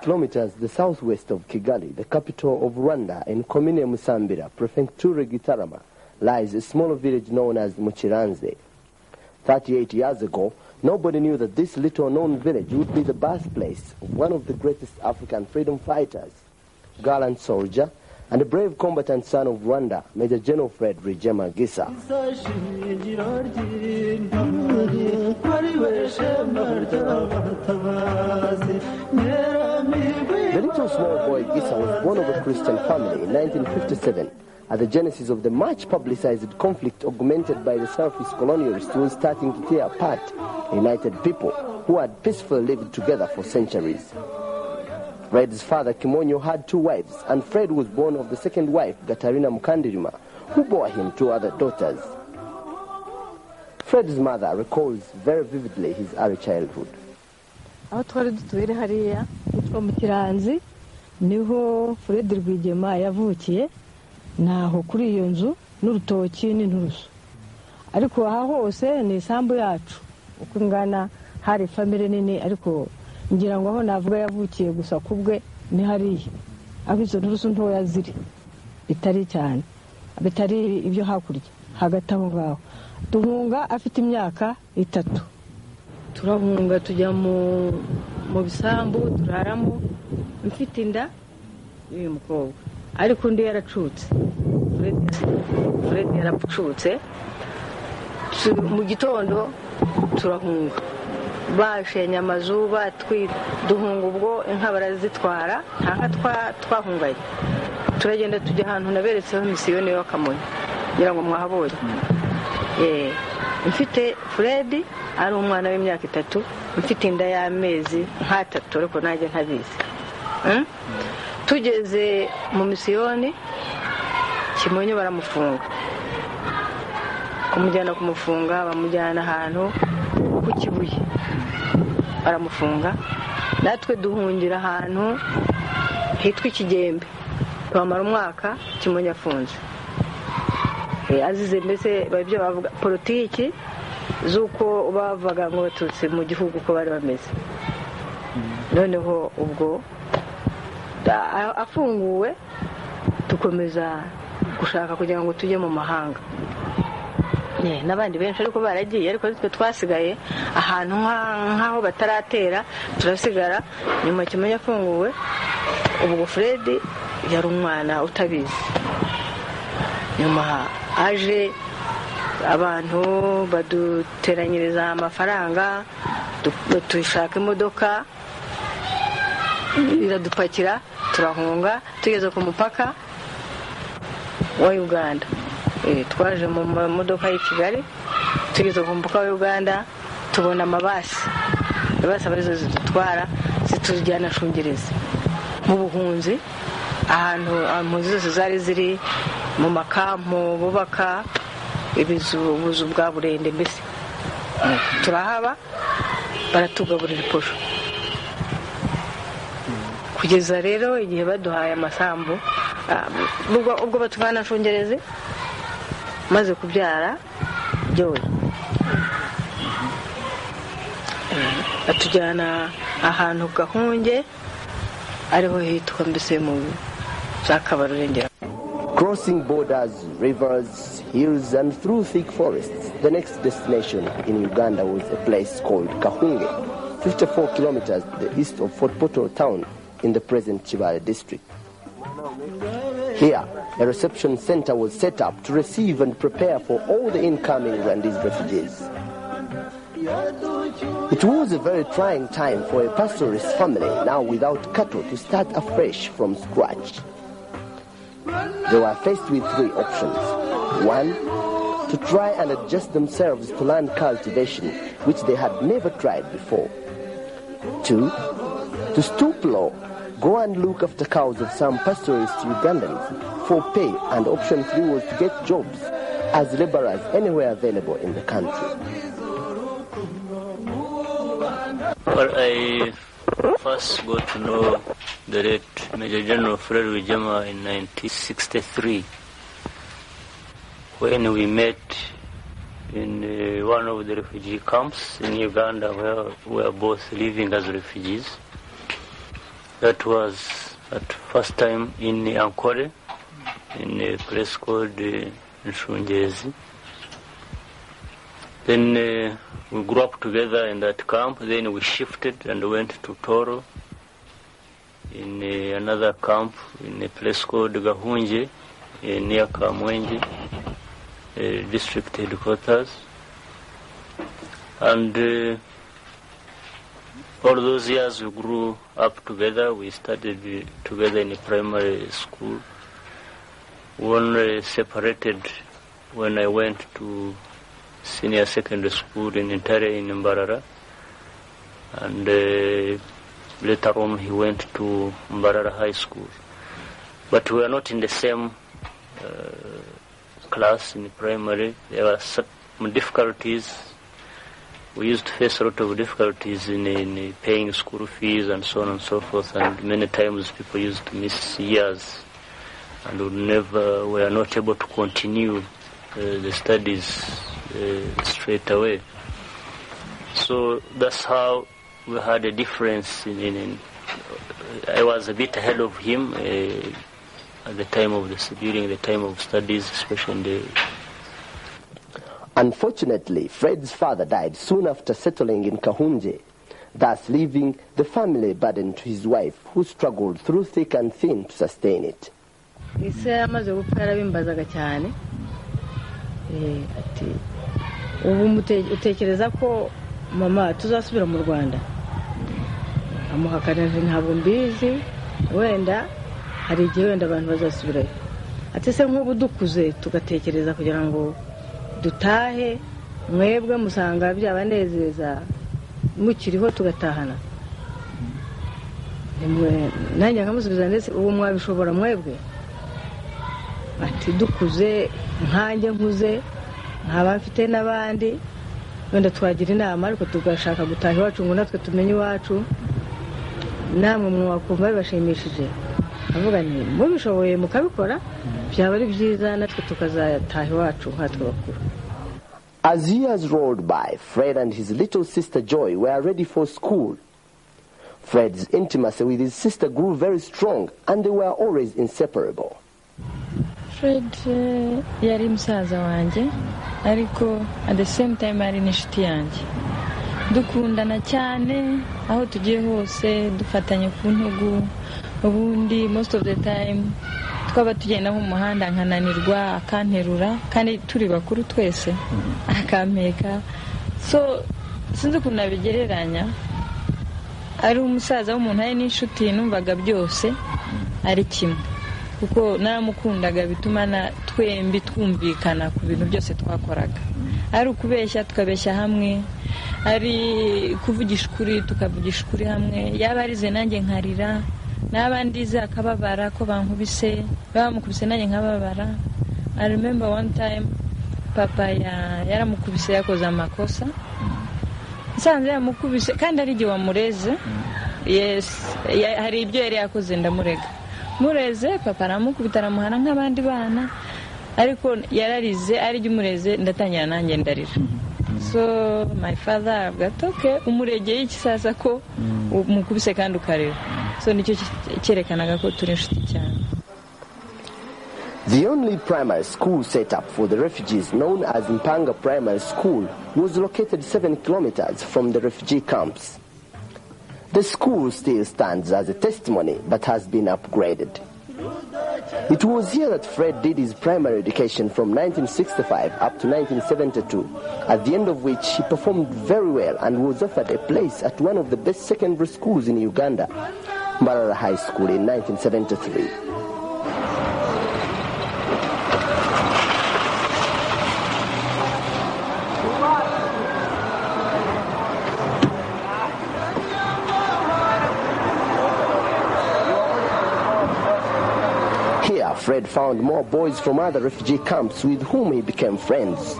Kilometers the southwest of Kigali, the capital of Rwanda, in Komine Musambira, Prefecture Gitarama, lies a small village known as Muchiranze. 38 years ago, nobody knew that this little-known village would be the birthplace of one of the greatest African freedom fighters, gallant soldier, and a brave combatant son of Rwanda, Major General Fred Rwigema The little small boy Gisa was born of a Christian family in 1957 at the genesis of the much publicized conflict augmented by the selfish colonialists who were starting to tear apart united people who had peacefully lived together for centuries. Fred's father, Kimonyo, had 2 wives, and Fred was born of the second wife, Gatarina Mukandirima, who bore him 2 other daughters. Fred's mother recalls very vividly his early childhood. Aho twari dutuye hariya yitwa Mukiranzi niho Fred Rwigema yavukiye, naho kuri iyo nzu n'urutoki n'inturusu, ariko aha hose ni isambu yacu uko ingana, hari family nini, ariko ngira ngo aho navuga yavukiye gusa kubwe ni hariya aho izo nturusu ntoya ziri bitari cyane, bitari ibyo hakurya hagati aho ngaho. Duhunga afite imyaka 3, turahunga tujya mu bisambu turaramo, mfite inda uyu mukobwa, ariko undi yaracutse, Fred yarapfucutse. Mu gitondo turahunga, bashenye amazu duhunga, ubwo inka barazitwara, nta nka twahunganye, turagenda tujya ahantu naberetseho misiyoni y'Akamonyi, ngira ngo mwahabonye. Mfite Fred ari umwana w'imyaka 3, mfite inda y'amezi 3, ariko najye ntabizi. Tugeze mu misiyoni Kimonyo baramufunga, kumufunga bamujyana ahantu ku Kibuye baramufunga, natwe duhungira ahantu hitwa Ikigembe, twamara umwaka Kimonyo afunze. Azize mbese babyo bavuga politiki zuko bavuga ngo batutse mu gihugu ko bari bameze. Noneho ubwo afunguwe tukomeza gushaka kugira ngo tujye mu mahanga, n'abandi benshi ariko baragiye, ariko twe twasigaye ahantu nk'aho bataratera, turasigara. Nyuma Kimonyo afunguwe, ubwo Fred yari umwana utabizi. Nyuma aje abantu baduteranyiriza amafaranga, dushaka imodoka iradupakira, turahunga tugeze ku mupaka wa Uganda. Twaje mu modoka y'i Kigali, tugeze ku mupaka wa Uganda tubona amabasi abarizo zidutwara zitujyana Shungereza mu buhunzi, ahantu impunzi zose zari ziri mu makampo bubaka ubuzu bwa burende, mbese turahaba baratugaburira iposho kugeza rero igihe baduhaye amasambu. Ubwo batuvana Shungereza maze kubyara byoye, batujyana ahantu Gahunge ariho hitwa mbese mu Zakabarurengera. Crossing borders, rivers, hills, and through thick forests, the next destination in Uganda was a place called Kahunge, 54 kilometers to the east of Fort Portal town in the present Chibale district. Here, a reception center was set up to receive and prepare for all the incoming Rwandese refugees. It was a very trying time for a pastoralist family, now without cattle, to start afresh from scratch. They were faced with 3 options. 1, to try and adjust themselves to land cultivation, which they had never tried before. 2. To stoop low, go and look after cows of some pastoralist Ugandans for pay, and option 3 was to get jobs as laborers anywhere available in the country. Well, I first got to know the late Major General Fred Rwigema in 1963 when we met in one of the refugee camps in Uganda where we were both living as refugees. That was at first time in Ankole, in a place called Nshungezi. Then we grew up together in that camp. Then we shifted and went to Toro in another camp in a place called Gahunje near Kamwenje, district headquarters. And all those years we grew up together. We studied together in a primary school. We only separated when I went to senior secondary school in Intare in Mbarara, and later on he went to Mbarara High School. But we were not in the same class in primary. There were some difficulties. We used to face a lot of difficulties in paying school fees and so on and so forth, and many times people used to miss years and were not able to continue the studies straight away. So that's how we had a difference I was a bit ahead of him at the time of during the time of studies, especially in the... Unfortunately, Fred's father died soon after settling in Kahunje, thus leaving the family burden to his wife, who struggled through thick and thin to sustain it. Ubu utekereza ko mama tuzasubira mu Rwanda? Amuhakanije ntabwo mbizi, wenda hari igihe wenda abantu bazasubirayo. Ati se nk'ubu dukuze tugatekereza kugira ngo dutahe, mwebwe musanga byabanezeza mukiriho tugatahana? Nanjye nkamusubiza ndetse ubu mwabishobora mwebwe? Ati dukuze nkanjye nkuze nkaba mfite n'abandi wenda twagira inama ariko tugashaka gutaha iwacu ngo natwe tumenye iwacu, namwe mwakumva bibashimishije. Avuga nti mubishoboye mukabikora byaba ari byiza natwe tukazataha iwacu nkatwe bakuru. As years rolled by, Fred and his little sister Joy were ready for school. Fred's intimacy with his sister grew very strong, and they were always inseparable. Fred yari musaza wanjye, ariko at the same time ari n'inshuti yanjye. Dukundana cyane, aho tugiye hose dufatanye ku ntugu. Ubundi most of the time twaba tugenda mu muhanda nkananirwa akanterura, kandi turi bakuru twese akampeka. So sinzi ukuntu nabigereranya, ari umusaza w'umuntu ari n'inshuti, numvaga byose ari kimwe, kuko naramukundaga bituma na twembi twumvikana ku bintu byose twakoraga. Ari ukubeshya tukabeshya hamwe, ari kuvugisha ukuri tukavugisha ukuri hamwe, yaba arize nanjye nkarira, n'abandize akababara ko bankubise, bamukubise nanjye nkababara. I remember one time papa yaramukubise yakoze amakosa, nsanze yamukubise kandi ari igihe wamureze. Yes, hari ibyo yari yakoze ndamurega, mureze papa aramukubita aramuhana nk'abandi bana, ariko yararize ari igihe umureze ndatangira nanjye ndarira. So my father got okay, umuregeye iki sasa ko umukubise kandi ukarira. So nicyo cyerekanaga ko turi inshuti cyane. The only primary school set up for the refugees, known as Mpanga Primary School, was located 7 kilometers from the refugee camps. The school still stands as a testimony but has been upgraded. It was here that Fred did his primary education from 1965 up to 1972, at the end of which he performed very well and was offered a place at one of the best secondary schools in Uganda, Mbarara High School, in 1973. Fred found more boys from other refugee camps with whom he became friends.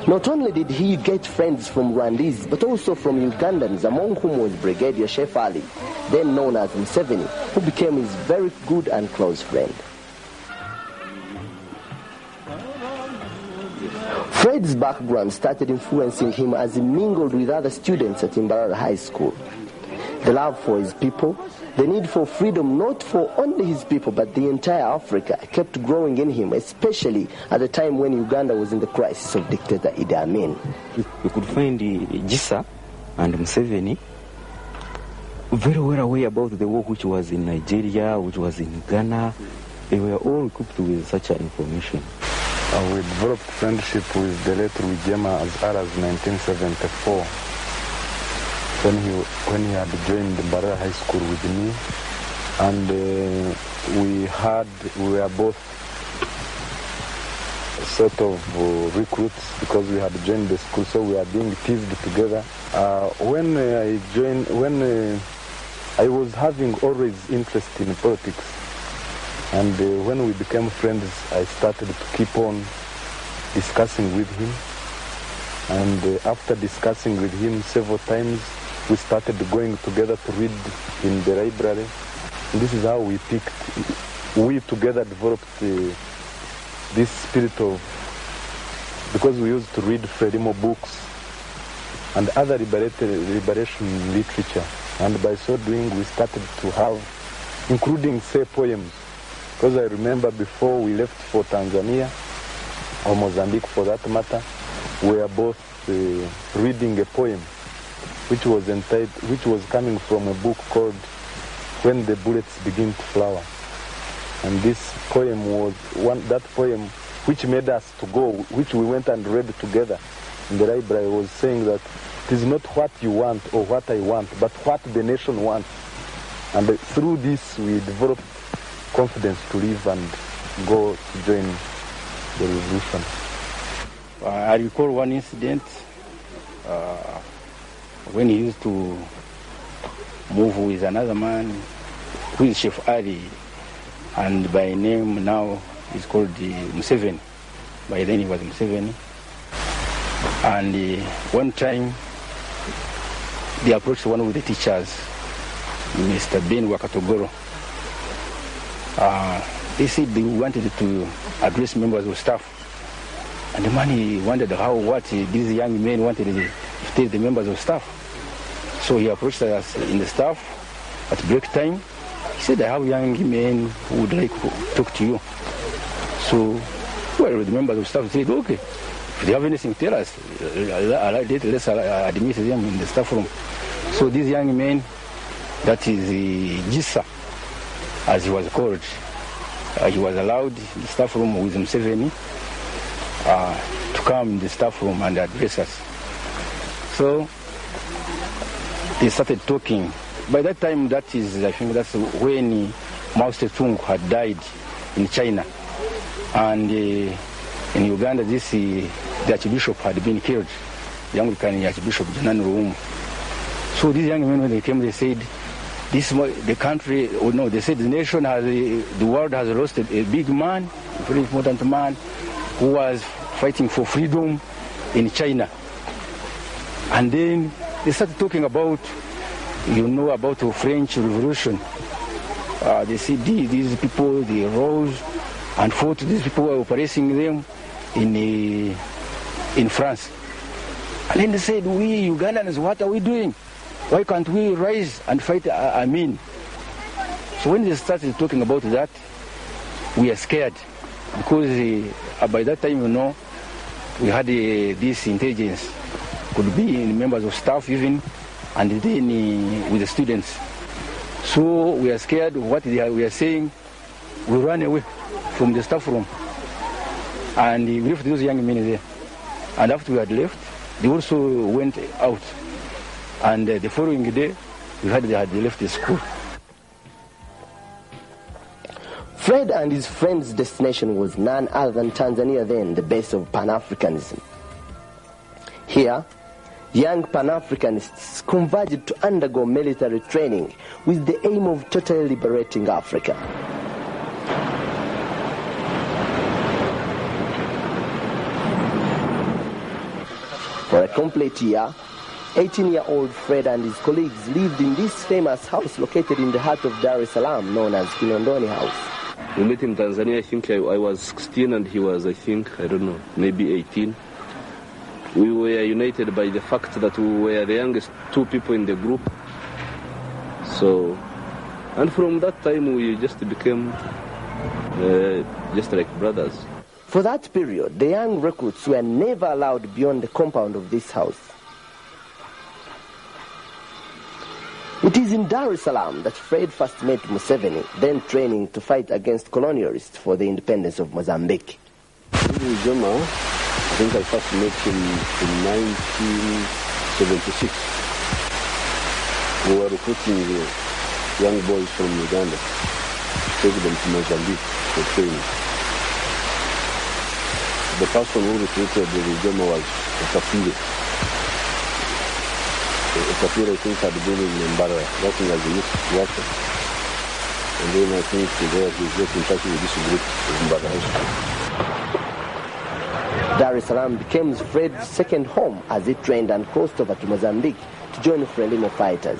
Not only did he get friends from Rwandese, but also from Ugandans, among whom was Brigadier Chef Ali, then known as Museveni, who became his very good and close friend. Fred's background started influencing him as he mingled with other students at Imbarara High School. The love for his people, the need for freedom not for only his people but the entire Africa kept growing in him, especially at a time when Uganda was in the crisis of dictator Idi Amin. You could find Gisa and Museveni very well aware about the war which was in Nigeria, which was in Ghana. They were all equipped with such information. We developed friendship with the late Rwigema as early as 1974 when he had joined Mbarara High School with me, and we were both sort of recruits because we had joined the school, so we were being teased together. When I was having always interest in politics. And when we became friends, I started to keep on discussing with him. And after discussing with him several times, we started going together to read in the library. And this is how we together developed this spirit of, because we used to read Fred Rwigema books and other liberation literature. And by so doing, we started to have, including, say, poems. Because I remember before we left for Tanzania, or Mozambique for that matter, we were both reading a poem which was coming from a book called When the Bullets Begin to Flower. And this poem was that poem which made us to go, which we went and read together in the library, was saying that it is not what you want or what I want, but what the nation wants. And through this we developed confidence to leave and go to join the revolution. I recall one incident when he used to move with another man who is Chef Ali, and by name now is called Museveni. By then he was Museveni. And one time they approached one of the teachers, Mr. Ben Wakatogoro. They said they wanted to address members of staff. And the man, he wondered what these young men wanted to tell the members of staff. So he approached us in the staff at break time. He said, I have young men who would like to talk to you. So the members of staff said, okay, if they have anything, tell us. Let's admit them in the staff room. So these young men, that is Gisa, as he was called, he was allowed in the staff room with Museveni to come in the staff room and address us. So they started talking. By that time, I think that's when Mao Zedong had died in China. And in Uganda, the Archbishop had been killed, the Anglican Archbishop Janan Ruum. So these young men, when they came, they said, the country, they said the world has lost a big man, a very important man, who was fighting for freedom in China. And then they started talking about, about the French Revolution. They said these people, they rose and fought. These people were oppressing them in France. And then they said, we Ugandans, what are we doing? Why can't we rise and fight Amin? So when they started talking about that, we are scared. Because by that time, we had this intelligence. Could be members of staff even, and then with the students. So we are scared of what we are saying. We ran away from the staff room. And we left those young men there. And after we had left, they also went out. And the following day, we heard they had left the school. Fred and his friends' destination was none other than Tanzania, then the base of Pan-Africanism. Here, young Pan-Africanists converged to undergo military training with the aim of totally liberating Africa. For a complete year, 18-year-old Fred and his colleagues lived in this famous house located in the heart of Dar es Salaam, known as Kinondoni House. We met in Tanzania. I think I was 16 and he was, I think, I don't know, maybe 18. We were united by the fact that we were the youngest two people in the group. So, and from that time we just became just like brothers. For that period, the young recruits were never allowed beyond the compound of this house. It is in Dar es Salaam that Fred first met Museveni, then training to fight against colonialists for the independence of Mozambique. Rwigema, I think I first met him in 1976. We were recruiting young boys from Uganda to take them to Mozambique for training. The person who recruited Rwigema was Osafire. Osafire, I think, had been in Mbara working as a youth worker. And then I think there he got in touch with this group in Mbara High School. Dar es Salaam became Fred's second home as he trained and crossed over to Mozambique to join Frelimo fighters.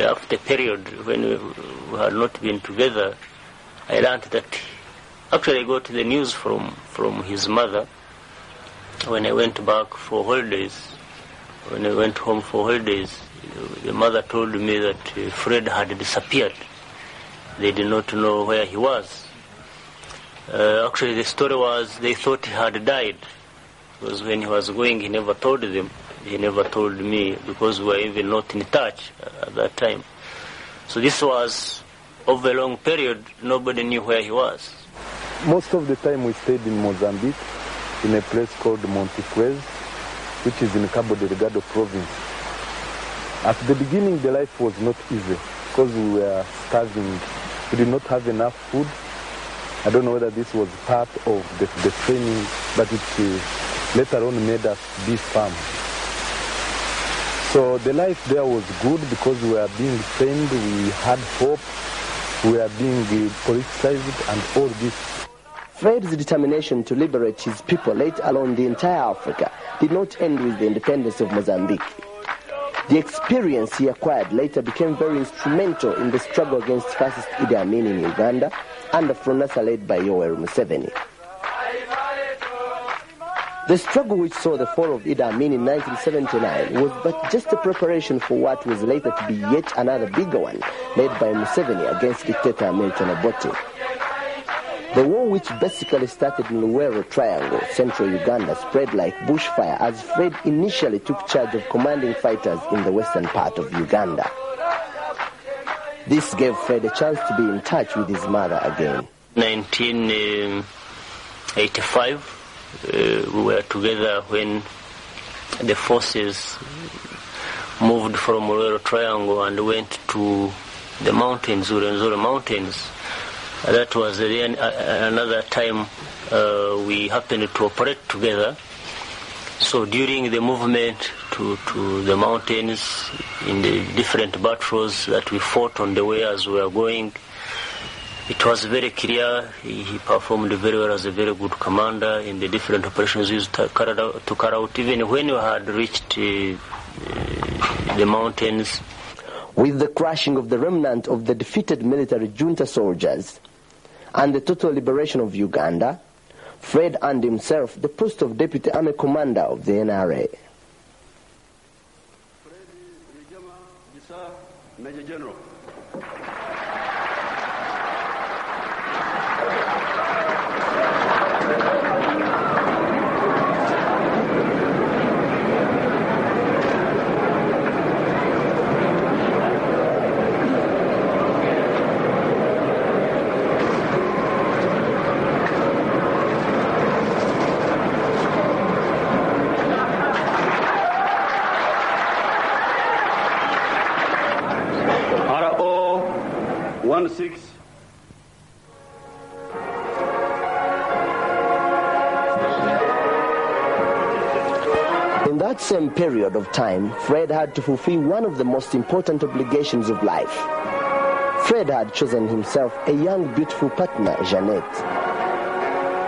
After a period when we had not been together, I learned that actually I got the news from his mother when I went back for holidays. When I went home for holidays, the mother told me that Fred had disappeared. They did not know where he was. Actually, the story was they thought he had died, because when he was going, he never told them. He never told me, because we were even not in touch at that time. So this was over a long period. Nobody knew where he was. Most of the time we stayed in Mozambique, in a place called Montiquez, which is in Cabo Delgado province. At the beginning, the life was not easy because we were starving. We did not have enough food. I don't know whether this was part of the training, but it later on made us be firm. So the life there was good because we were being trained, we had hope, we were being politicized and all this. Fred's determination to liberate his people, let alone the entire Africa, did not end with the independence of Mozambique. The experience he acquired later became very instrumental in the struggle against fascist Idi Amin in Uganda under Fronasa led by Yoweri Museveni. The struggle which saw the fall of Idi Amin in 1979 was but just a preparation for what was later to be yet another bigger one, led by Museveni against dictator Milton Obote. The war, which basically started in Luwero Triangle, central Uganda, spread like bushfire as Fred initially took charge of commanding fighters in the western part of Uganda. This gave Fred a chance to be in touch with his mother again. 1985, we were together when the forces moved from Luwero Triangle and went to the mountains, Urenzoro Mountains. That was another time we happened to operate together. So during the movement to the mountains, in the different battles that we fought on the way as we were going, it was very clear he performed very well as a very good commander in the different operations he used to carry out, even when we had reached the mountains. With the crushing of the remnant of the defeated military junta soldiers and the total liberation of Uganda, Fred earned himself the post of Deputy Army Commander of the NRA. Fred Rwigema, Major General. In that same period of time, Fred had to fulfill one of the most important obligations of life. Fred had chosen himself a young, beautiful partner, Jeanette.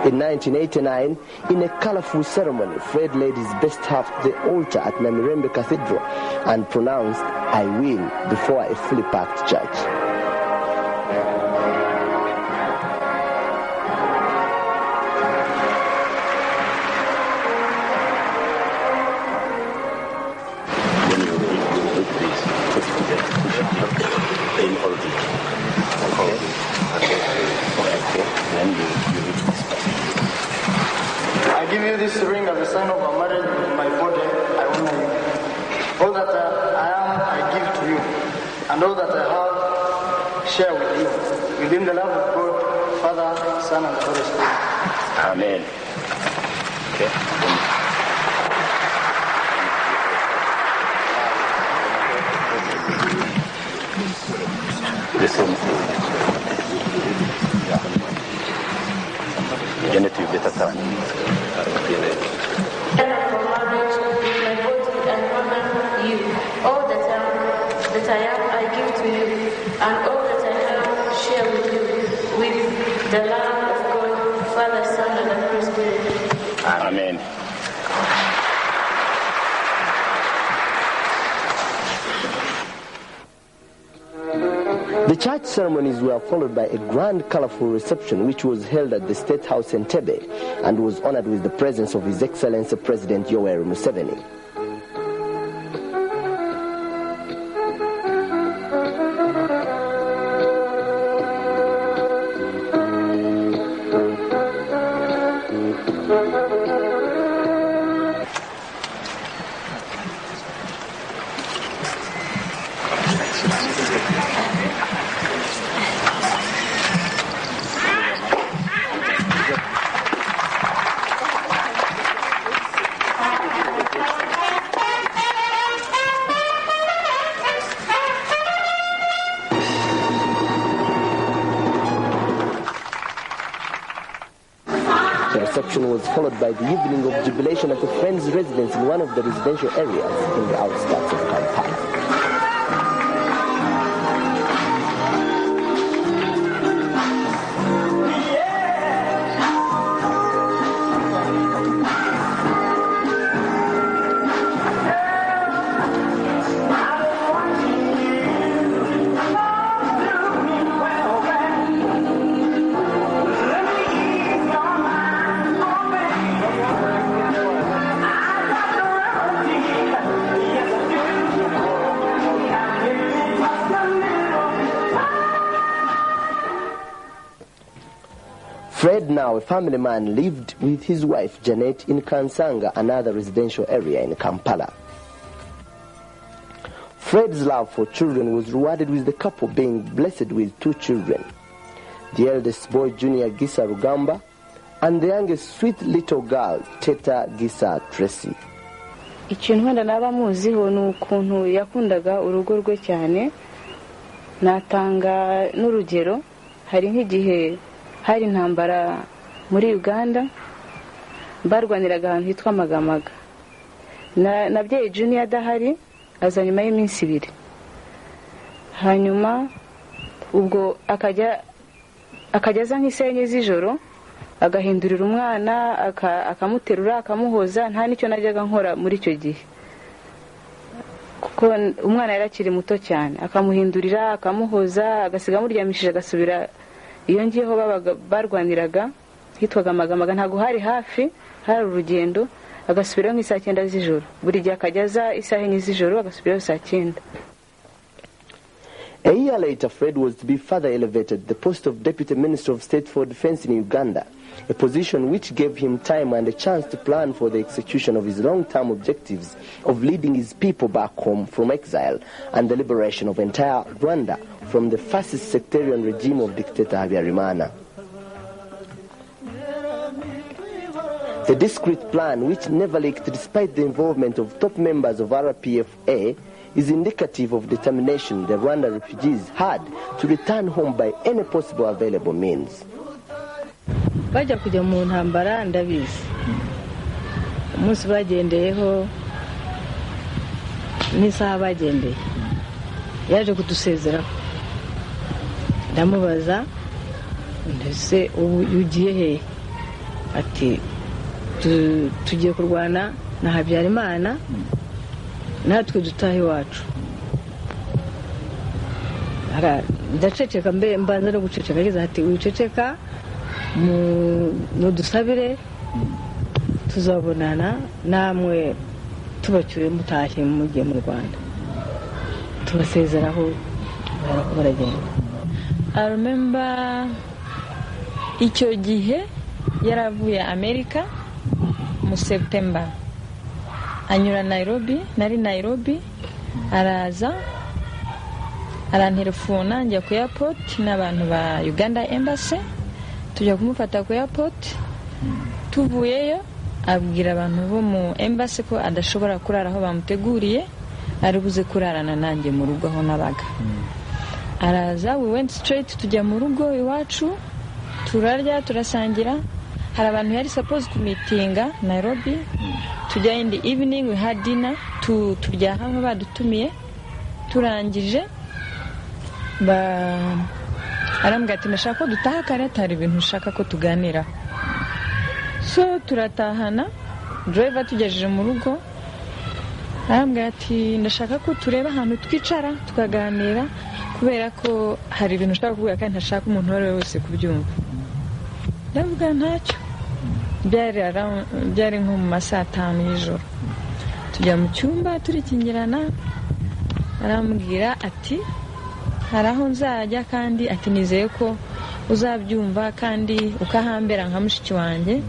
In 1989, in a colorful ceremony, Fred laid his best half to the altar at Namirembe Cathedral and pronounced, "I will," before a fully packed church. I give you this ring as a sign of our marriage in my body. I honor you. All that I am, I give to you. And all that I have, share with you. Within the love of God, Father, Son, and Holy Spirit. Amen. Okay. This one. Janet, you better turn. All that I am, I give to you, and all that I have, share with you, with the love of God, Father, Son, and the Holy Spirit. Amen. The church ceremonies were followed by a grand, colorful reception which was held at the State House in Entebbe and was honored with the presence of His Excellency President Yoweri Museveni. The reception was followed by the evening of jubilation at a friend's residence in one of the residential areas in the outskirts of Kampala. Fred, now a family man, lived with his wife Janet in Kansanga, another residential area in Kampala. Fred's love for children was rewarded with the couple being blessed with 2 children. The eldest boy, Junior Gisa Rugamba, and the youngest sweet little girl, Teta Gisa Tracy. Ikintu wenda naba muziho ni ukuntu yakundaga urugo rwe cyane. Natanga n'urugero, hari nk'igihe hari intambara muri Uganda, barwaniraga ahantu hitwa Magamaga. Nabyeyi Junior adahari, aza nyuma y'iminsi 2. Hanyuma ubwo akajyaza nk'isenye z'ijoro, agahindurira umwana, akamuterura, akamuhoza. Nta nicyo najyaga nkora muri icyo gihe, kuko umwana yarakiri muto cyane. Akamuhindurira, akamuhoza, agasiga amuryamishije, agasubira iyo ngiyeho barwaniraga hitwaga Magamaga. Ntago hari hafi, hari urugendo. Agasubiraho nk'isaa 9 z'ijoro. Buri gihe akajyaza isaha 4 z'ijoro, agasubiraho saa 9. A year later, Fred was to be further elevated to the post of Deputy Minister of State for Defense in Uganda, a position which gave him time and a chance to plan for the execution of his long-term objectives of leading his people back home from exile and the liberation of entire Rwanda from the fascist sectarian regime of dictator Habyarimana. The discreet plan, which never leaked despite the involvement of top members of RPA, is indicative of determination the Rwanda refugees had to return home by any possible available means. Bajya kujya mu ntambara ndabizi. Umunsi bagendeyeho n'isaha bagendeye yaje kudusezeraho ndamubaza ndetse ubu ugiye hehe ati tugiye kurwana na Habyarimana natwe dutahe iwacu ndaceceka mbanza no guceceka ageze ati wiceceka mudusabire tuzabonana namwe tubacyuye mutashye mugiye mu Rwanda tubasezeraho baragenda. I remember icyo gihe yaravuye Amerika mu September anyura Nairobi, nari Nairobi, araza arantelefona njya ku airport n'abantu ba Uganda embassy tujya kumufata ku airport. Tuvuyeyo abwira abantu bo mu embassy ko adashobora kurara aho bamuteguriye ari buze kurarana nanjye mu rugo aho nabaga. Araza, we went straight tujya mu rugo iwacu turarya turasangira. Hari abantu yari supposed to meetinga Nairobi, tujya in the evening, we had dinner, turya hamwe badutumiye. Turangije arambwira ati ndashaka ko dutaha kare atari ibintu ushaka ko tuganira. So turatahana, driver tugejeje mu rugo arambwira ati ndashaka ko tureba ahantu twicara tukaganira kubera ko hari ibintu ushaka kuvuga kandi ntashaka umuntu wari wese kubyumva. Ndavuga ntacyo. Byari nko mu masaa 5 y'ijoro. Tujya mu cyumba turikingirana, arambwira ati hari aho nzajya kandi ati nizeye ko uzabyumva kandi ukahambera nka mushiki wanjye.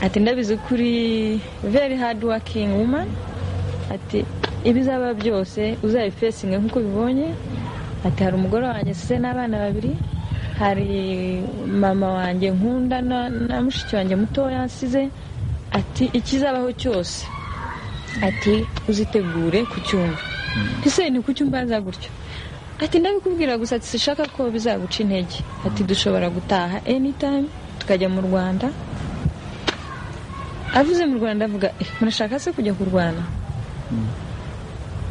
Ati ndabizi kuri very hard working woman. Ati ibizaba byose uzabifesinge nkuko bibonye. Ati hari umugore wanjye se n'abana 2, hari mama wanjye nkunda na mushiki wanjye muto yansize. Ati ikizabaho cyose ati uzitegure kucyumva. Ese ni kucyumva gutyo. Ati ndabikubwira gusa ati sishaka ko bizaguca intege. Ati dushobora gutaha anytime tukajya mu Rwanda. Avuze mu Rwanda avuga murashaka se kujya kurwana?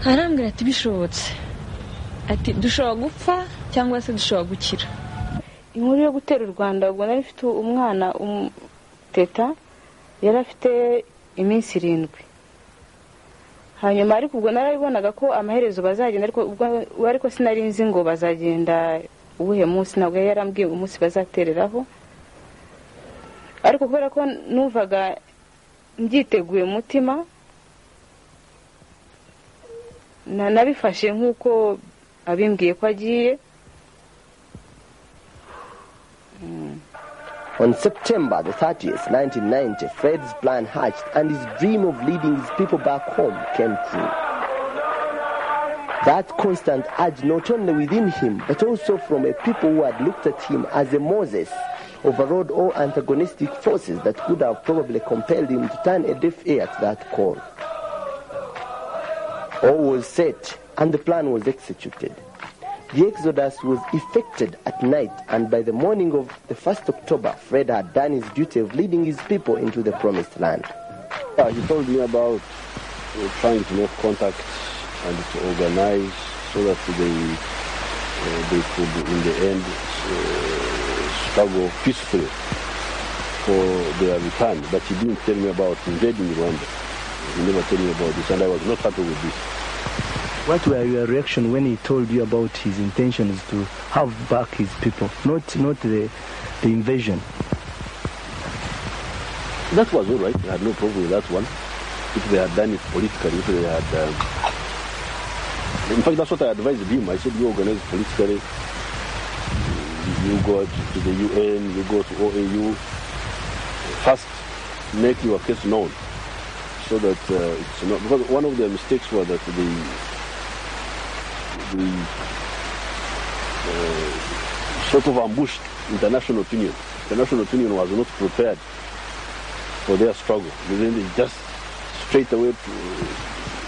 Arambwira ati bishobotse. Ati dushobora gupfa cyangwa se dushobora gukira. Inkuru yo gutera u Rwanda ubwo nari mfite umwana teta yari afite iminsi 7. Hanyuma ariko ubwo narabibonaga ko amaherezo bazagenda ariko sinari nzi ngo bazagenda ubuhe munsi, nabwo yarambwiye umunsi bazatereraho. Ariko kubera ko numvaga mbyiteguye mutima nabifashe nkuko abimbwiye ko agiye. On September the 30th, 1990, Fred's plan hatched and his dream of leading his people back home came true. That constant urge not only within him, but also from a people who had looked at him as a Moses, overrode all antagonistic forces that could have probably compelled him to turn a deaf ear to that call. All was set and the plan was executed. The exodus was effected at night, and by the morning of the 1st October, Fred had done his duty of leading his people into the promised land. He told me about trying to make contact and to organize so that they could, in the end, struggle peacefully for their return. But he didn't tell me about invading Rwanda. He never told me about this, and I was not happy with this. What were your reaction when he told you about his intentions to have back his people, not the invasion? That was all right. I had no problem with that one. If they had done it politically, if they had... in fact, that's what I advised him. I said, you organize politically. You go to the UN, you go to OAU. First, make your case known so that it's not... Because one of their mistakes was that they sort of ambushed international opinion. International opinion was not prepared for their struggle. Then they just straight away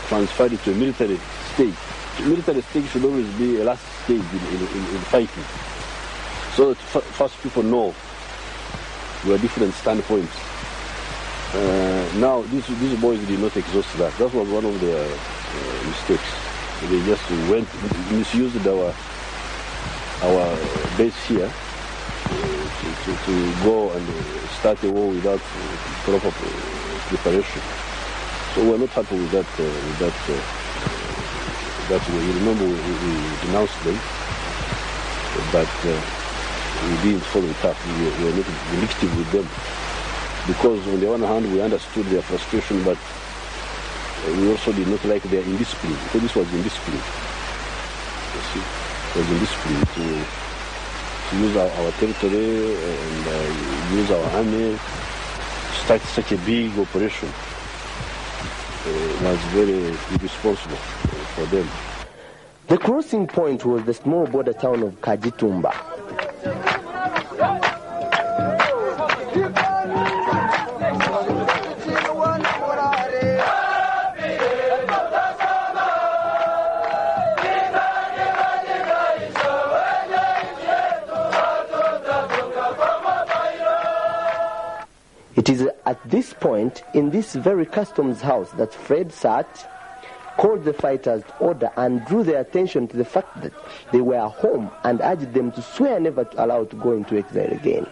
transferred it to a military stage. The military stage should always be a last stage in fighting. So that first people know your different standpoints. Now these boys did not exhaust that. That was one of their mistakes. They just misused our base here to go and start a war without proper preparation. So we're not happy with that. That way. You remember we denounced them, but we didn't follow it up. We were not vindictive with them, because on the one hand we understood their frustration, but we also did not like their indiscipline, because this was indiscipline. You see, it was indiscipline to use our territory and use our army to start such a big operation. Was very irresponsible for them. The crossing point was the small border town of Kajitumba. It is at this point, in this very customs house, that Fred sat, called the fighters to order, and drew their attention to the fact that they were home, and urged them to swear never to allow to go into exile again.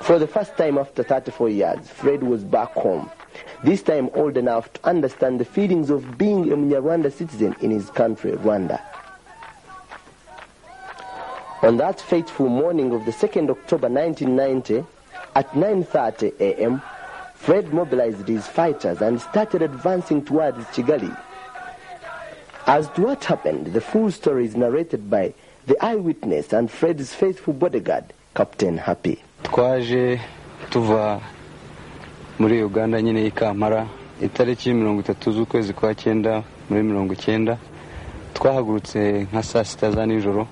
For the first time after 34 years, Fred was back home, this time old enough to understand the feelings of being a Rwanda citizen in his country, Rwanda. On that fateful morning of the 2nd October 1990, at 9:30 a.m., Fred mobilized his fighters and started advancing towards Kigali. As to what happened, the full story is narrated by the eyewitness and Fred's faithful bodyguard, Captain Happy. Twaje tuva muri Uganda nyine Kampala itariki 30 z'ukwezi kwa 9 muri 1990 twahagurutse nka saa 6 za nijoro.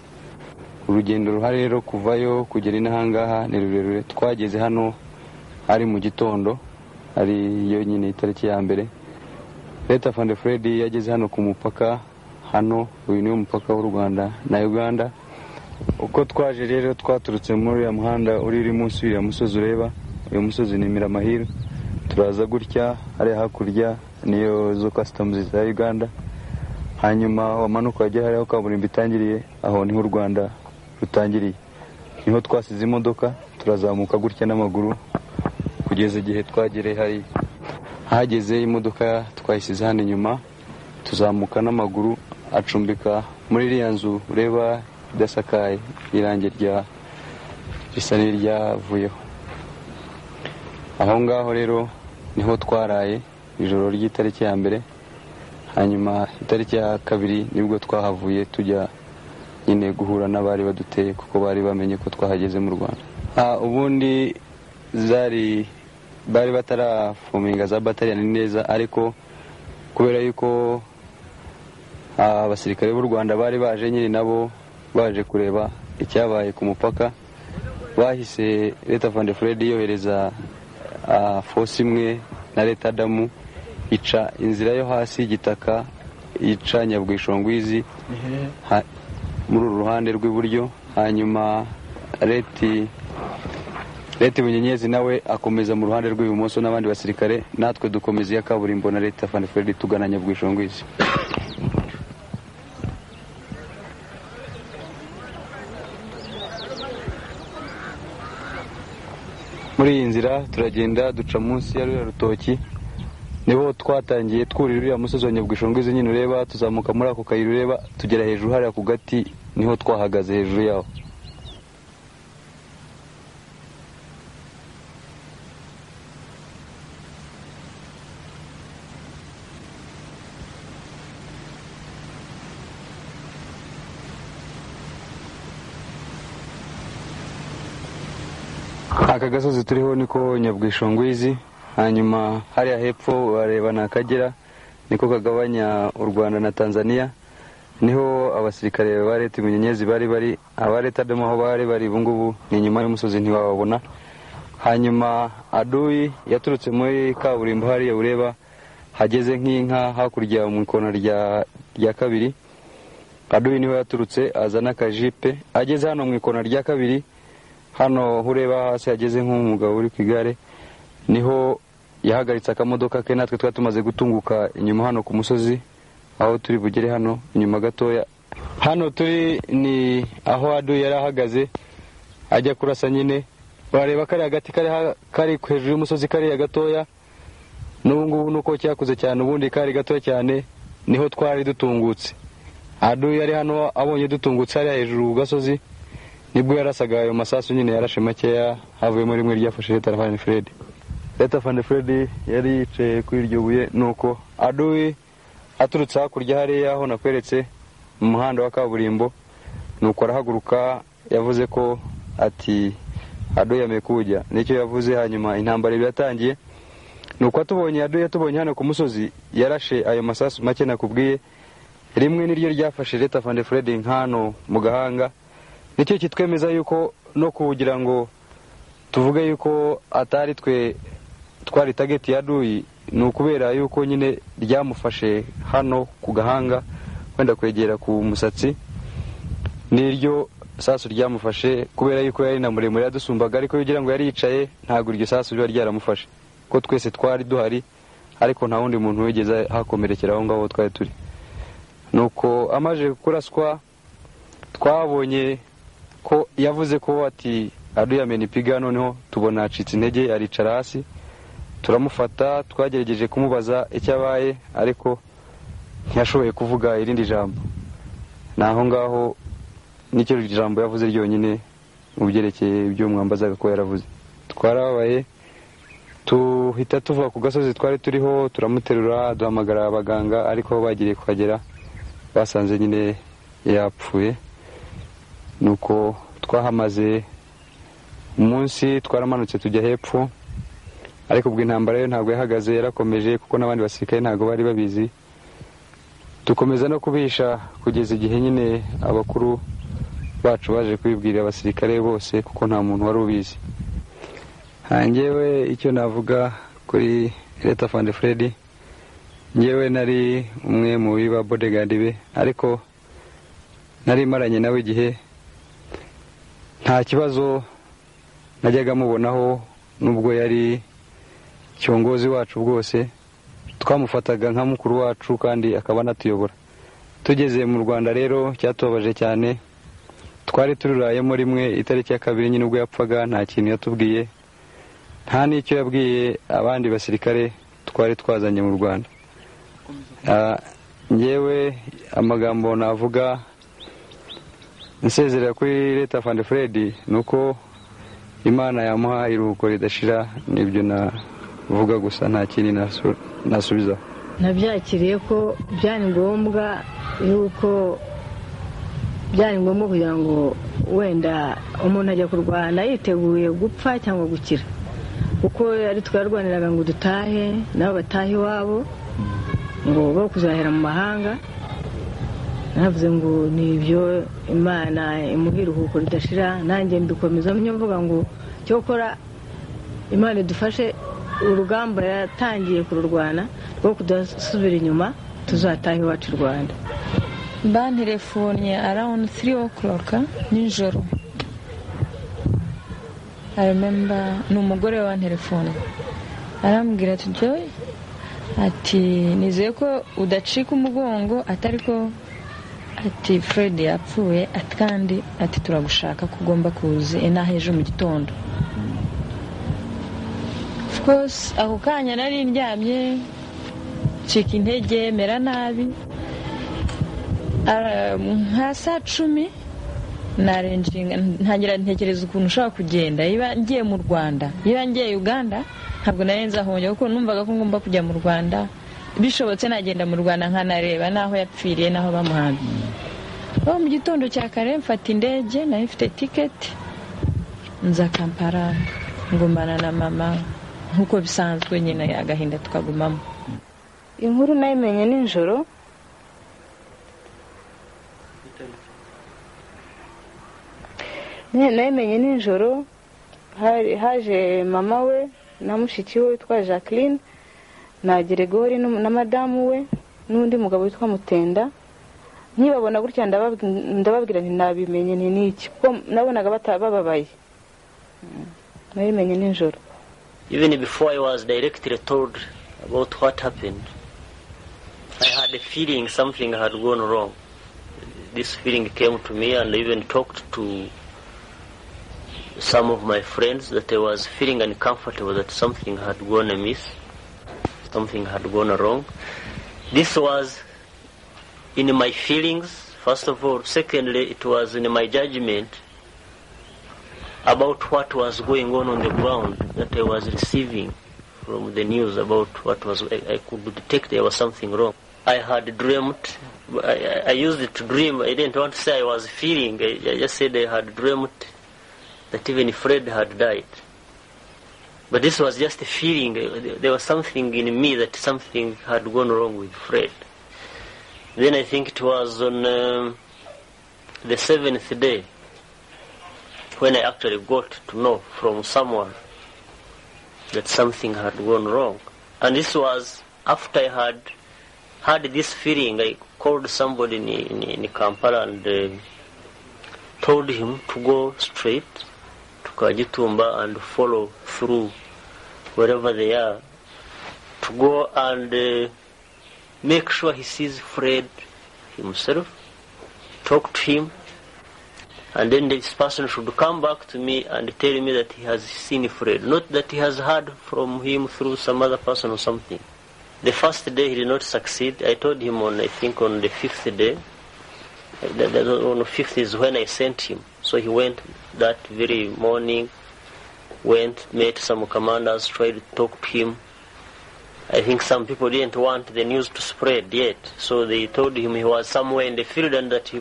Urugendo ruhari rero kuvayo kugera inahangaha ni rurerure. Twageze hano ari mu gitondo, ari yo nyine itariki ya mbere. Leta Fande Fred yageze hano ku mupaka hano, uyu ni umupaka w'u Rwanda na Uganda. Uko twaje rero twaturutse muri ya muhanda uri munsi ya musozi ureba, uyu musozi ni Miramahire. Turaza gutya ari hakurya niyo zo customs za Uganda. Hanyuma wamanuka agera hariho kaburimbo itangiriye, aho niho u Rwanda rutangiriye. Niho twasize imodoka turazamuka gutya n'amaguru kugeza igihe twagereye hari hageze imodoka twayisize hano inyuma, tuzamuka n'amaguru acumbika muri iriya nzu ureba idasakaye, irange risa n'iryavuyeho. Aho ngaho rero niho twaraye ijoro ry'itariki ya mbere. Hanyuma itariki ya kabiri nibwo twahavuye tujya nyine guhura n'abari baduteye, kuko bari bamenye ko twahageze mu Rwanda. Ubundi bari batarafuminga za battalion neza, ariko kubera yuko abasirikare b'u Rwanda bari baje nyine nabo baje kureba icyabaye ku mupaka, bahise Leta Fande Fred yohereza force imwe na Leta Damu ica inzira yo hasi y'igitaka, ica Nyabwishongwizi muri uruhande rw'iburyo. Hanyuma Leta Bunyenyezi nawe akomeza mu ruhande rw'ibumoso n'abandi basirikare, natwe dukomeza ya kaburimbo na Leta Fande Fred tugana Nyabwishongwizi. Muri iyi nzira turagenda duca munsi ya rutoki, niho twatangiye twurira uriya musozi wa Nyabwishongwizi nyine ureba, tuzamuka muri ako kayira ureba tugera hejuru hariya ku gati, niho twahagaze hejuru yaho. Aka gasozi turiho niko Nyabwishongwizi. Hanyuma hariya hepfo bareba n'Akagera, niko kagabanya u Rwanda na Tanzania. Niho abasirikare ba Leta Bunyenyezi bari abareta demo aho bari bungubu ni nyuma y'umusozi ntiwababona. Hanyuma adui yaturutse muri kaburimbo hariya ureba hageze nk'inka hakurya mu ikona rya kabiri. Adui niho yaturutse azana kajipe, ageze hano mu ikona rya kabiri, hano ureba hasi hageze nk'umugabo uri ku igare, niho yahagaritse akamodoka ke, natwe twari tumaze gutunguka inyuma hano ku musozi aho turi bugere hano inyuma gatoya. Hano turi ni aho Adu yari ahagaze ajya kurasa nyine. Bareba kari hagati kari hejuru y'umusozi kari gatoya, n'ubu ngubu nuko cyakuze cyane, ubundi kari gatoya cyane, niho twari dutungutse. Adu yari hano abonye dutungutse ari hejuru ku gasozi, nibwo yarasaga ayo masasu nyine yarashe makeya, havuyemo rimwe ryafashe Leta Van Fred. Leta Van Fred yari yicaye kuri iryo buye, nuko Adu aturutse hakurya hariya aho nakweretse mu muhanda wa kaburimbo, nuko arahaguruka yavuze ko ati Adu yamekuja, nicyo yavuze. Hanyuma intambara yatangiye, nuko atubonye Adu yatubonye hano ku musozi yarashe ayo masasu make nakubwiye, rimwe niryo ryafashe Leta Van Fred nkano mu gahanga. Nicyo kitwemeza yuko no kugira ngo tuvuge yuko atari twari target ya Adu, nukubera yuko nyine ryamufashe hano ku gahanga wenda kwegera ku musatsi, niryo sasu ryamufashe, kubera yuko yari na muremure yadusumbaga, ariko kugira ngo yari yicaye ntago iryo sasu riba ryaramufashe, ko twese twari duhari, ariko nta wundi muntu wigeze hakomerekera aho ngaho twari turi. Nuko amaje kuraswa twabonye ko yavuze ko ati Adu yamenipiga, noneho tubona acitse intege aricara hasi, turamufata twagerageje kumubaza icyo abaye, ariko ntiyashoboye kuvuga irindi jambo. Naho ngaho nicyo jambo yavuze ryonyine mu byerekeye ibyo mwambazaga ko yaravuze. Twarabaye tuhita tuva ku gasozi twari turiho, turamuterura duhamagara abaganga, ariko bagiriye kuhagera basanze nyine yapfuye. Nuko twahamaze umunsi, twaramanutse tujya hepfo, ariko ubwo intambara yo ntabwo yahagaze, yarakomeje, kuko n'abandi basirikare ntabwo bari babizi. Dukomeza no kubisha kugeza igihe nyine abakuru bacu baje kubibwira abasirikare bose, kuko nta muntu wari ubizi. Njyewe icyo navuga kuri Leta Van Fred, njyewe nari umwe mu biba bodyguard be, ariko nari maranye nawe igihe, nta kibazo najyaga mubonaho, nubwo yari cyongozi wacu bwose, twamufataga nka mukuru wacu kandi akaba natuyobora. Tugeze mu Rwanda rero cyatubabaje cyane, twari tururayemo rimwe itariki ya 2 nyine ubwo yapfaga, nta kintu yatubwiye, nta n'icyo yabwiye abandi basirikare twari twazanye mu Rwanda. Njyewe amagambo navuga nsezerera kuri Leta Van Fred nuko Imana yamuha iruhuko ridashira, nibyo navuga gusa, nta kindi nasubiza. Nabyakiriye ko byari ngombwa yuko kugira ngo wenda umuntu ajya kurwana yiteguye gupfa cyangwa gukira, kuko ari twarwaniraga ngo dutahe nabo batahe iwabo, ngo bo kuzahera mu mahanga. Navuze ngo nibyo Imana imuha iruhuko ridashira, nanjye mbikomeza mvuga ngo cyokora Imana idufashe urugamba yatangiye kururwana rwo kudasubira inyuma, tuzatahe iwacu Rwanda. Bantelefone around 3 o'clock nijoro. I remember n'umugore wa telefone arambwira ati Joy, ati nizeye ko udacika umugongo, atariko ati Fred yapfuye, ati kandi ati turagushaka kugomba kuzi inaha ejo mu gitondo. Of course ako kanya nari ndyamye, cika intege, mera nabi. Nka saa 10 narenjinga, ntangira ntekereza ukuntu ushaka kugenda, iba ngiye mu Rwanda, iba ngiye Uganda, ntabwo narenza ahonye, kuko numvaga ko ngomba kujya mu Rwanda, bishobotse nagenda mu Rwanda nkanareba naho yapfiriye naho bamuhambiye. Mu gitondo cya kare mfata indege, nari mfite ticket nza Kampala, ngumana na mama nkuko bisanzwe nyine, agahinda tukagumamo. Inkuru nayimenye nijoro, nayimenye nijoro. Haje mama we na mushiki we witwa Jacqueline na Gregory na madamu we n'undi mugabo witwa Mutenda. Nkibabona gutya ndababwira nti nabimenye ni niki, ko nabonaga batabababaye. Nayimenye nijoro. even before I was directly told about what happened, I had a feeling something had gone wrong. This feeling came to me, and I even talked to some of my friends that I was feeling uncomfortable, that something had gone amiss, something had gone wrong. This was in my feelings, first of all. Secondly, it was in my judgment about what was going on the ground that I was receiving from the news about what was. I could detect there was something wrong. I had dreamt. I used it to dream. I didn't want to say I was feeling. I just said I had dreamt that even Fred had died. But this was just a feeling. There was something in me that something had gone wrong with Fred. Then I think it was on the 7th day when I actually got to know from someone that something had gone wrong. And this was after I had this feeling. I called somebody in Kampala and told him to go straight to Kajitumba and follow through wherever they are, to go and make sure he sees Fred himself, talk to him, and then this person should come back to me and tell me that he has seen Fred, not that he has heard from him through some other person or something. The first day he did not succeed. I told him on the 5th day. On the 5th is when I sent him. So he went that very morning, met some commanders, tried to talk to him. I think some people didn't want the news to spread yet, so they told him he was somewhere in the field and that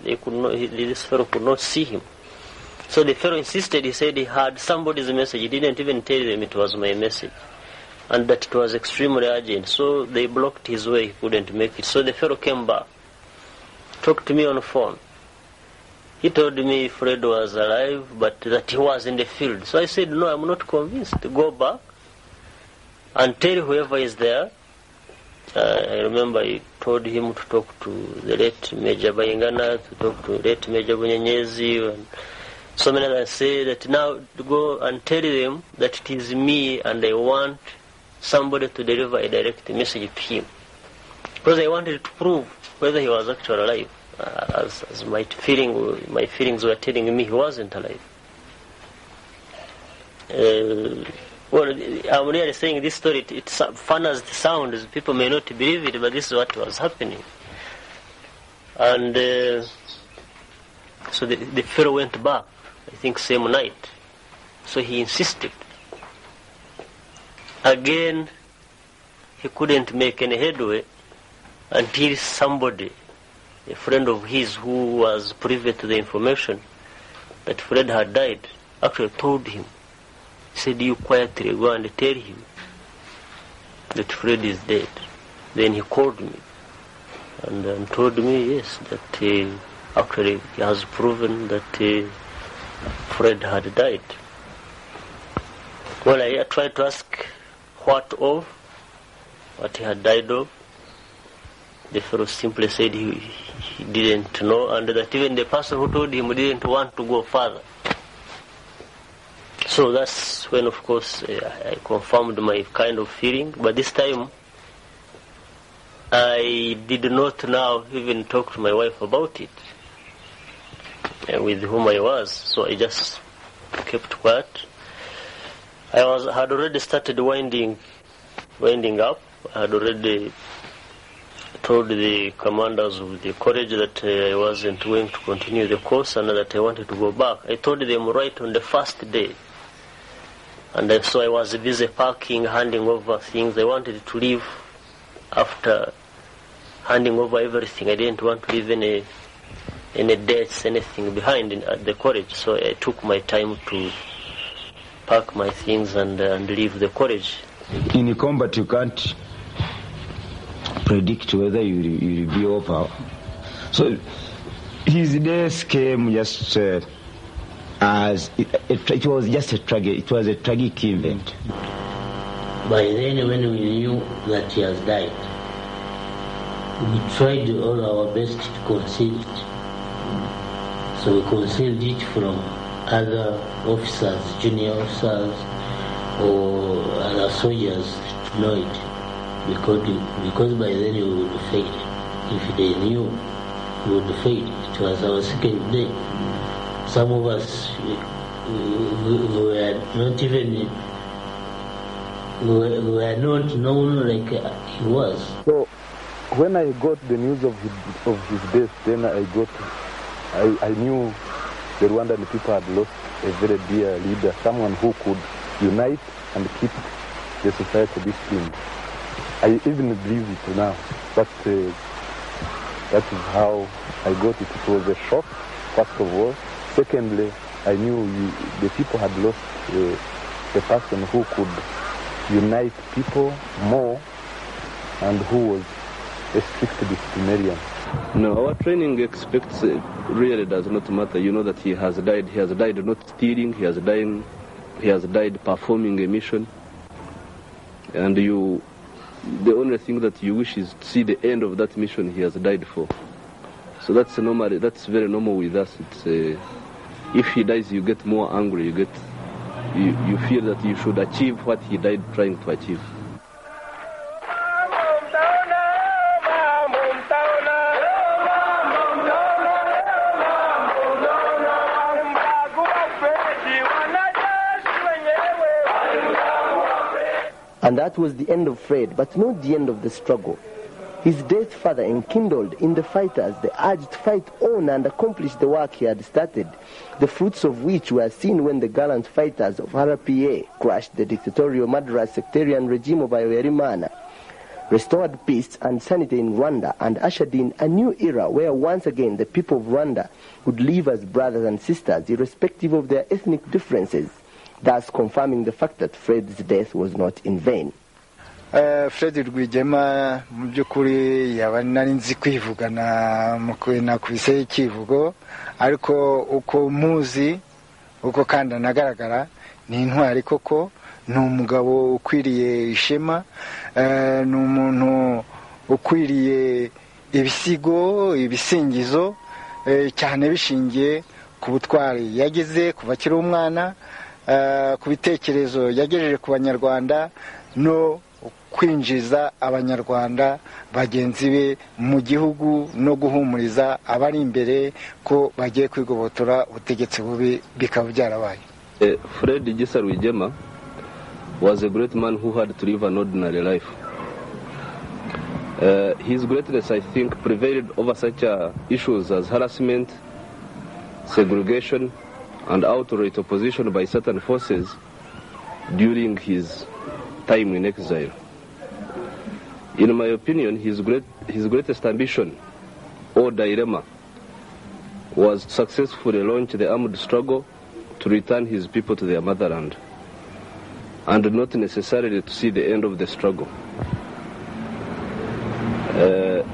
this fellow could not see him. So the fellow insisted. He said he had somebody's message. He didn't even tell them it was my message, and that it was extremely urgent. So they blocked his way. He couldn't make it. So the fellow came back, talked to me on the phone. He told me Fred was alive, but that he was in the field. So I said, no, I'm not convinced. Go back and tell whoever is there. I remember I told him to talk to the late Major Bayingana, to talk to late Major Bunyenyezi, and so many others. Say that now go and tell them that it is me and I want somebody to deliver a direct message to him. Because I wanted to prove whether he was actually alive. As my feelings were telling me he wasn't alive. Well, I'm really saying this story, it's fun as it sounds. People may not believe it, but this is what was happening. And so the fellow went back, I think same night. So he insisted. Again, he couldn't make any headway until somebody, a friend of his who was privy to the information that Fred had died, actually told him. He said, you quietly go and tell him that Fred is dead. Then he called me and told me, yes, that actually he has proven that Fred had died. Well, I tried to ask what he had died of. The fellow simply said he didn't know, and that even the person who told him didn't want to go further. So that's when, of course, I confirmed my kind of feeling. But this time, I did not now even talk to my wife about it, with whom I was. So I just kept quiet. I had already started winding up. I had already told the commanders of the college that I wasn't going to continue the course and that I wanted to go back. I told them right on the first day. And so I was busy packing, handing over things. I wanted to leave after handing over everything. I didn't want to leave any debts, anything behind at the college. So I took my time to pack my things and leave the college. In combat, you can't predict whether you'll be over. So his days came just as it was just a tragic event. By then, when we knew that he has died, we tried all our best to conceal it. So we concealed it from other officers, junior officers, or other soldiers to know it, because by then we would fade. If they knew, we would fade. It was our second day. Some of us were not even, were not known like he was. So when I got the news of his death, then I knew the Rwandan people had lost a very dear leader, someone who could unite and keep the society disciplined. I even believe it now, but that is how I got it. It was a shock, first of all. Secondly, I knew the people had lost a person who could unite people more and who was a strict disciplinarian. No, our training expects really does not matter. You know that he has died. He has died not stealing. He has died performing a mission. And the only thing that you wish is to see the end of that mission he has died for. So that's normal. That's very normal with us. It's if he dies, you get more angry. You feel that you should achieve what he died trying to achieve. And that was the end of Fred, but not the end of the struggle. His death further enkindled in the fighters the urge to fight on and accomplish the work he had started, the fruits of which were seen when the gallant fighters of RPA crushed the dictatorial murderous sectarian regime of Rwigema, restored peace and sanity in Rwanda, and ushered in a new era where once again the people of Rwanda would live as brothers and sisters irrespective of their ethnic differences, thus confirming the fact that Fred's death was not in vain. Fred Rwigema mu by'ukuri yaba nari nzi kwivugana nakubise ikivugo, ariko uko muzi uko kandi anagaragara ni intwari koko, ni umugabo ukwiriye ishema, ni umuntu ukwiriye ibisigo ibisingizo cyane bishingiye ku butwari yageze kuva akiri umwana, ku bitekerezo yagejeje ku banyarwanda no kwinjiza abanyarwanda bagenzi be mu gihugu no guhumuriza abari imbere ko bagiye kwigobotora ubutegetsi bubi bikaba byarabaye. Fred Rwigema was a great man who had to live an ordinary life. His greatness, I think, prevailed over such issues as harassment, segregation, and outright opposition by certain forces during his time in exile. In my opinion, his greatest ambition or dilemma was to successfully launch the armed struggle to return his people to their motherland, and not necessarily to see the end of the struggle.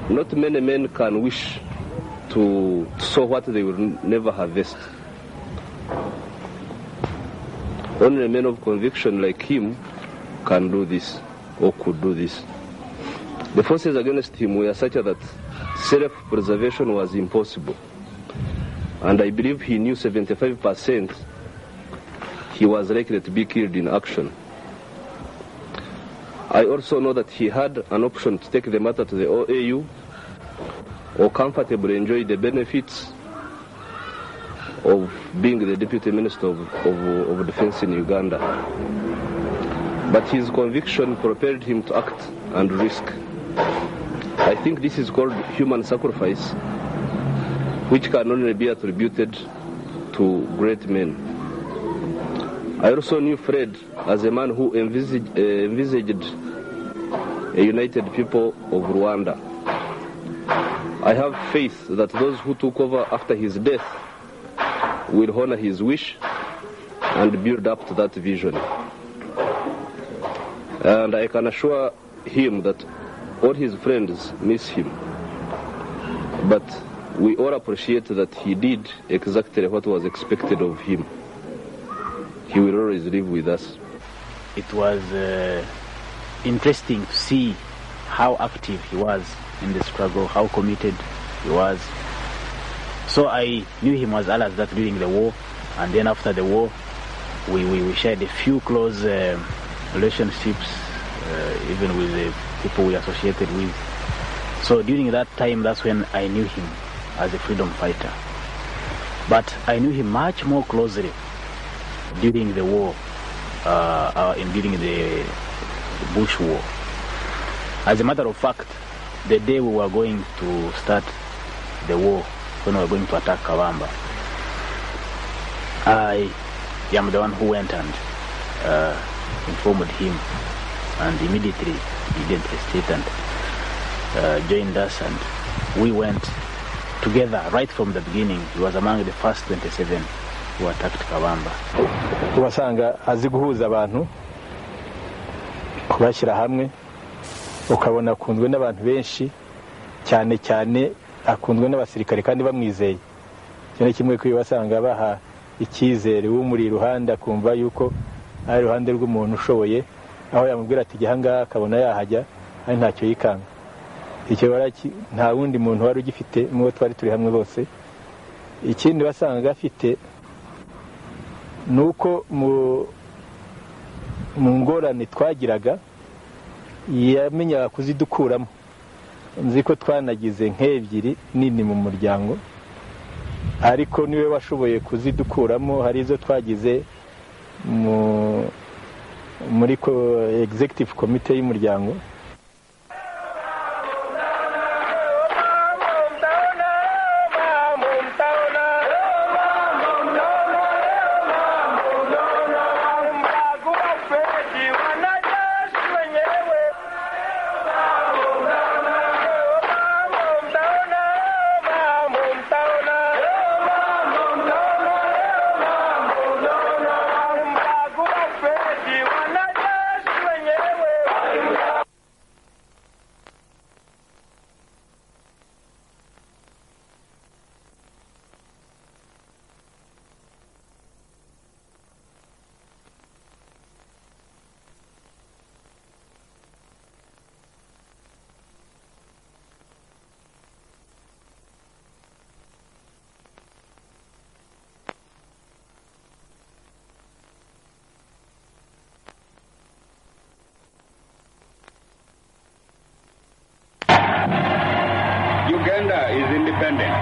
Not many men can wish to sow what they will never harvest. Only men of conviction like him can do this, or could do this. The forces against him were such that self-preservation was impossible. And I believe he knew 75% he was likely to be killed in action. I also know that he had an option to take the matter to the OAU or comfortably enjoy the benefits of being the Deputy Minister of Defense in Uganda. But his conviction propelled him to act and risk. I think this is called human sacrifice, which can only be attributed to great men. I also knew Fred as a man who envisaged a united people of Rwanda. I have faith that those who took over after his death will honor his wish and build up to that vision. And I can assure him that all his friends miss him. But we all appreciate that he did exactly what was expected of him. He will always live with us. It was interesting to see how active he was in the struggle, how committed he was. So I knew him as well as that during the war, and then after the war, we shared a few close relationships, even with the people we associated with. So during that time, that's when I knew him as a freedom fighter. But I knew him much more closely during the war, during the Bush War. As a matter of fact, the day we were going to start the war, when we were going to attack Kawamba, I am the one who went and informed him, and immediately he didn't hesitate and joined us, and we went together right from the beginning. He was among the first 27 who attacked Kawamba. Wasanga azi guhuza abantu, kubashyira hamwe, ukabona akundwe n'abantu benshi, cyane cyane akundwe n'abasirikare kandi bamwizeye. Cyane kimwe ko wasanga baha icyizere w'umuri iruhande, akumva yuko ari iruhande rw'umuntu ushoboye, aho yamubwira ati jya ahangaha akabona yahajya, ari ntacyo yikanga. Icyo baraki nta wundi muntu wari ugifite mubo twari turi hamwe bose. Ikindi wasanga afite nuko mu ngorane twagiraga yamenya kuzidukuramo. Nzi ko twanagize nk'ebyiri nini mu muryango, ariko niwe washoboye kuzidukuramo. Hari izo twagize muri executive committee y'umuryango. Uganda is independent.